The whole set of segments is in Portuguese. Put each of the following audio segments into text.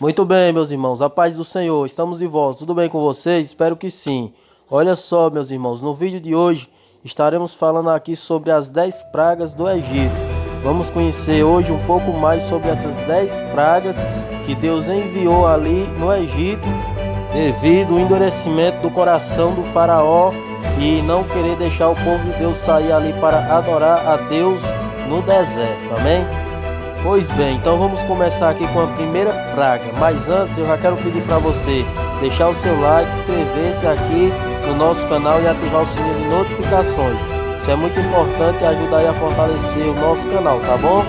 Muito bem, meus irmãos, a paz do Senhor, estamos de volta, tudo bem com vocês? Espero que sim. Olha só, meus irmãos, no vídeo de hoje estaremos falando aqui sobre as 10 pragas do Egito. Vamos conhecer hoje um pouco mais sobre essas 10 pragas que Deus enviou ali no Egito devido ao endurecimento do coração do faraó e não querer deixar o povo de Deus sair ali para adorar a Deus no deserto, amém? Pois bem, então vamos começar aqui com a primeira praga. Mas antes eu já quero pedir para você deixar o seu like, inscrever-se aqui no nosso canal e ativar o sininho de notificações. Isso é muito importante e ajuda aí a fortalecer o nosso canal, tá bom?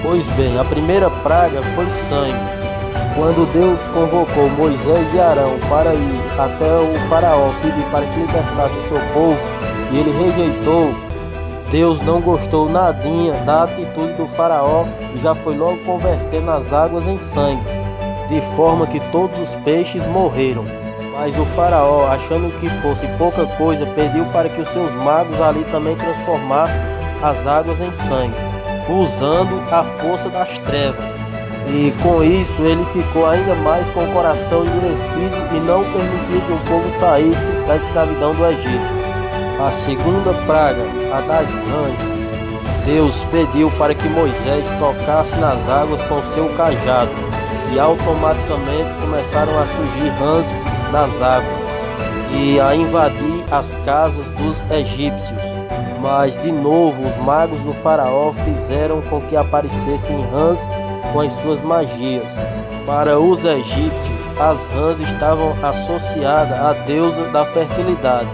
Pois bem, a primeira praga foi sangue. Quando Deus convocou Moisés e Arão para ir até o faraó pedir para que libertasse o seu povo e ele rejeitou, Deus não gostou nadinha da atitude do faraó e já foi logo convertendo as águas em sangue, de forma que todos os peixes morreram. Mas o faraó, achando que fosse pouca coisa, pediu para que os seus magos ali também transformassem as águas em sangue, usando a força das trevas. E com isso ele ficou ainda mais com o coração endurecido e não permitiu que o povo saísse da escravidão do Egito. A segunda praga, a das rãs. Deus pediu para que Moisés tocasse nas águas com seu cajado e automaticamente começaram a surgir rãs nas águas e a invadir as casas dos egípcios. Mas de novo os magos do faraó fizeram com que aparecessem rãs com as suas magias. Para os egípcios, as rãs estavam associadas à deusa da fertilidade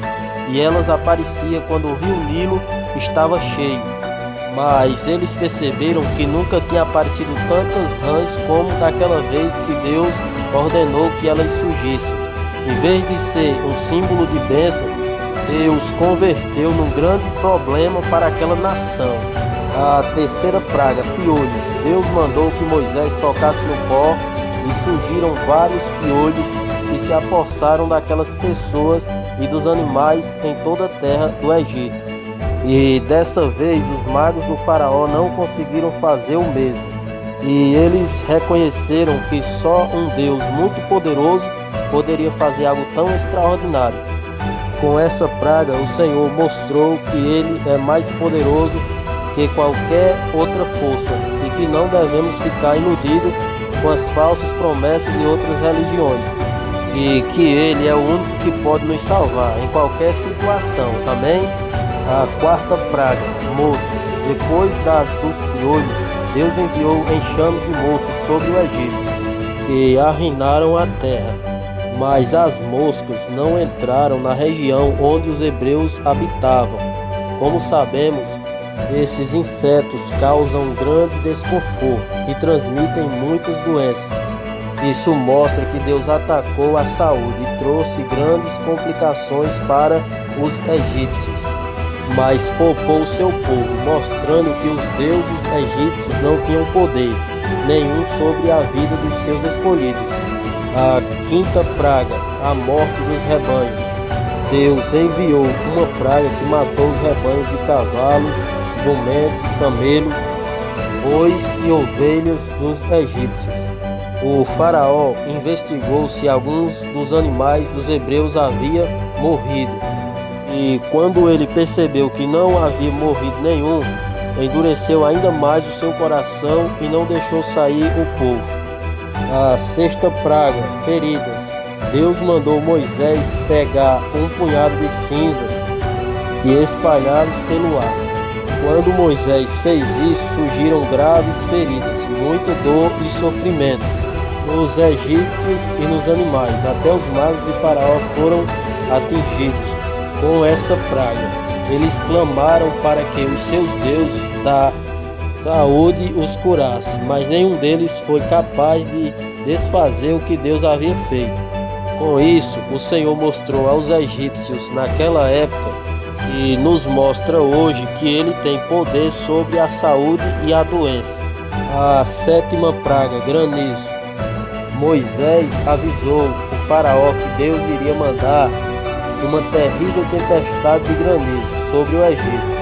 e elas apareciam quando o rio Nilo estava cheio. Mas eles perceberam que nunca tinha aparecido tantas rãs como daquela vez que Deus ordenou que elas surgissem. Em vez de ser um símbolo de bênção, Deus converteu num grande problema para aquela nação. A terceira praga, piolhos. Deus mandou que Moisés tocasse no pó e surgiram vários piolhos que se apossaram daquelas pessoas e dos animais em toda a terra do Egito. E dessa vez os magos do faraó não conseguiram fazer o mesmo. E eles reconheceram que só um Deus muito poderoso poderia fazer algo tão extraordinário. Com essa praga, o Senhor mostrou que Ele é mais poderoso que qualquer outra força e que não devemos ficar iludidos com as falsas promessas de outras religiões e que Ele é o único que pode nos salvar em qualquer situação, amém? A quarta praga, moscas. Depois dos piolhos, Deus enviou enxames de moscas sobre o Egito, que arruinaram a terra. Mas as moscas não entraram na região onde os hebreus habitavam. Como sabemos, esses insetos causam grande desconforto e transmitem muitas doenças. Isso mostra que Deus atacou a saúde e trouxe grandes complicações para os egípcios, mas poupou seu povo, mostrando que os deuses egípcios não tinham poder nenhum sobre a vida dos seus escolhidos. A quinta praga, a morte dos rebanhos. Deus enviou uma praga que matou os rebanhos de cavalos, jumentos, camelos, bois e ovelhas dos egípcios. O faraó investigou se alguns dos animais dos hebreus haviam morrido. E quando ele percebeu que não havia morrido nenhum, endureceu ainda mais o seu coração e não deixou sair o povo. A sexta praga, feridas. Deus mandou Moisés pegar um punhado de cinza e espalhá-los pelo ar. Quando Moisés fez isso, surgiram graves feridas, muita dor e sofrimento nos egípcios e nos animais. Até os magos de Faraó foram atingidos com essa praga. Eles clamaram para que os seus deuses da saúde os curassem, mas nenhum deles foi capaz de desfazer o que Deus havia feito. Com isso, o Senhor mostrou aos egípcios naquela época e nos mostra hoje que Ele tem poder sobre a saúde e a doença. A sétima praga, granizo. Moisés avisou o faraó que Deus iria mandar uma terrível tempestade de granizo sobre o Egito.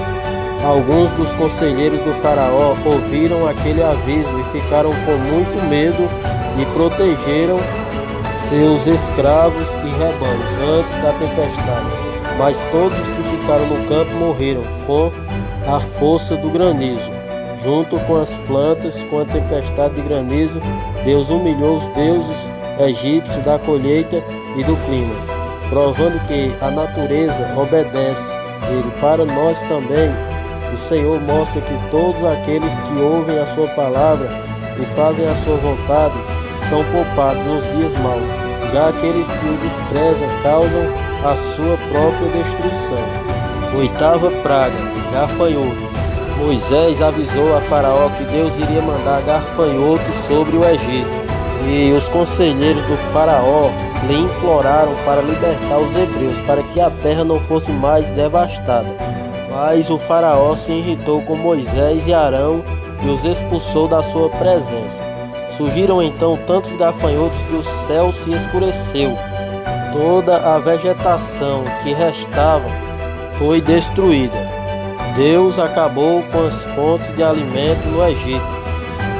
Alguns dos conselheiros do faraó ouviram aquele aviso e ficaram com muito medo e protegeram seus escravos e rebanhos antes da tempestade. Mas todos os que ficaram no campo morreram com a força do granizo. Junto com as plantas, com a tempestade de granizo, Deus humilhou os deuses egípcios da colheita e do clima, provando que a natureza obedece Ele. Para nós também, o Senhor mostra que todos aqueles que ouvem a sua palavra e fazem a sua vontade são poupados nos dias maus, já aqueles que o desprezam causam a sua própria destruição. Oitava praga, gafanhoto. Moisés avisou a Faraó que Deus iria mandar gafanhotos sobre o Egito, e os conselheiros do Faraó lhe imploraram para libertar os hebreus, para que a terra não fosse mais devastada. Mas o Faraó se irritou com Moisés e Arão e os expulsou da sua presença. Surgiram então tantos gafanhotos que o céu se escureceu. Toda a vegetação que restava foi destruída. Deus acabou com as fontes de alimento no Egito,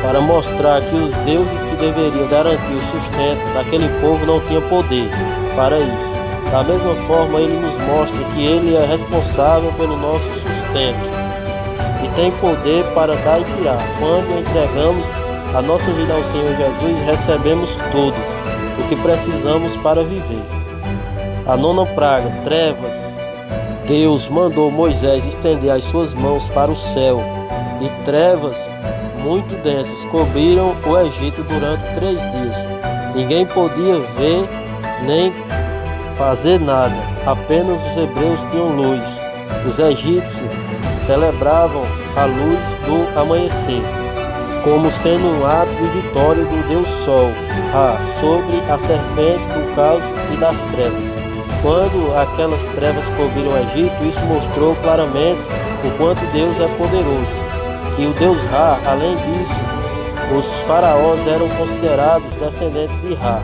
para mostrar que os deuses que deveriam garantir o sustento daquele povo não tinham poder para isso. Da mesma forma, Ele nos mostra que Ele é responsável pelo nosso sustento e tem poder para dar e tirar. Quando entregamos a nossa vida ao Senhor Jesus, recebemos tudo o que precisamos para viver. A nona praga, trevas. Deus mandou Moisés estender as suas mãos para o céu, e trevas muito densas cobriram o Egito durante 3 dias. Ninguém podia ver nem fazer nada, apenas os hebreus tinham luz. Os egípcios celebravam a luz do amanhecer, como sendo um ato de vitória do Deus Sol sobre a serpente do caos e das trevas. Quando aquelas trevas cobriram o Egito, isso mostrou claramente o quanto Deus é poderoso. Que o Deus Ra, além disso, os faraós eram considerados descendentes de Ra,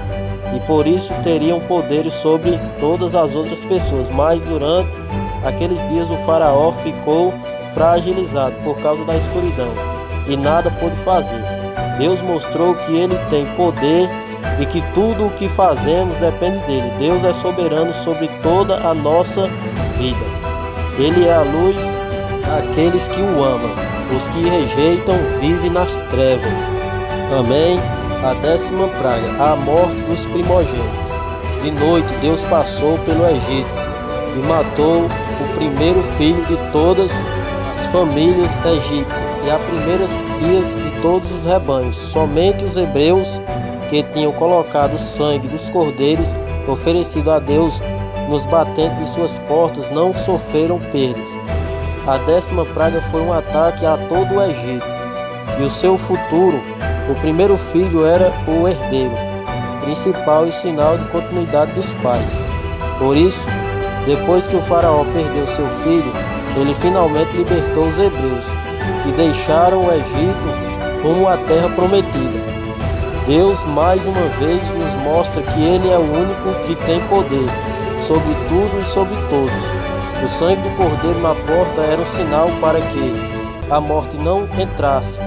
e por isso teriam poderes sobre todas as outras pessoas. Mas durante aqueles dias o faraó ficou fragilizado por causa da escuridão e nada pôde fazer. Deus mostrou que Ele tem poder e que tudo o que fazemos depende dele. Deus é soberano sobre toda a nossa vida. Ele é a luz daqueles que o amam. Os que rejeitam vivem nas trevas. Também a 10ª praga, a morte dos primogênitos. De noite Deus passou pelo Egito e matou o primeiro filho de todas as famílias egípcias e as primeiras crias de todos os rebanhos. Somente os hebreus que tinham colocado o sangue dos cordeiros oferecido a Deus nos batentes de suas portas não sofreram perdas. A 10ª praga foi um ataque a todo o Egito, e o seu futuro, o primeiro filho era o herdeiro principal e sinal de continuidade dos pais. Por isso, depois que o faraó perdeu seu filho, ele finalmente libertou os hebreus, que deixaram o Egito rumo à terra prometida. Deus mais uma vez nos mostra que Ele é o único que tem poder sobre tudo e sobre todos. O sangue do cordeiro na porta era um sinal para que a morte não entrasse.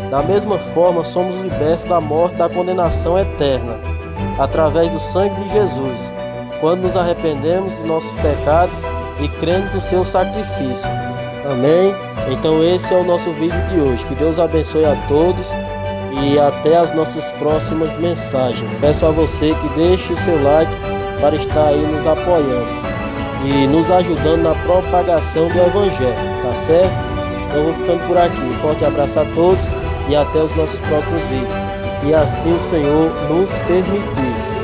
Da mesma forma, somos libertos da morte, da condenação eterna, através do sangue de Jesus, quando nos arrependemos de nossos pecados e cremos no seu sacrifício. Amém? Então esse é o nosso vídeo de hoje. Que Deus abençoe a todos e até as nossas próximas mensagens. Peço a você que deixe o seu like para estar aí nos apoiando e nos ajudando na propagação do Evangelho, tá certo? Então eu vou ficando por aqui. Um forte abraço a todos e até os nossos próximos vídeos, se assim o Senhor nos permitir.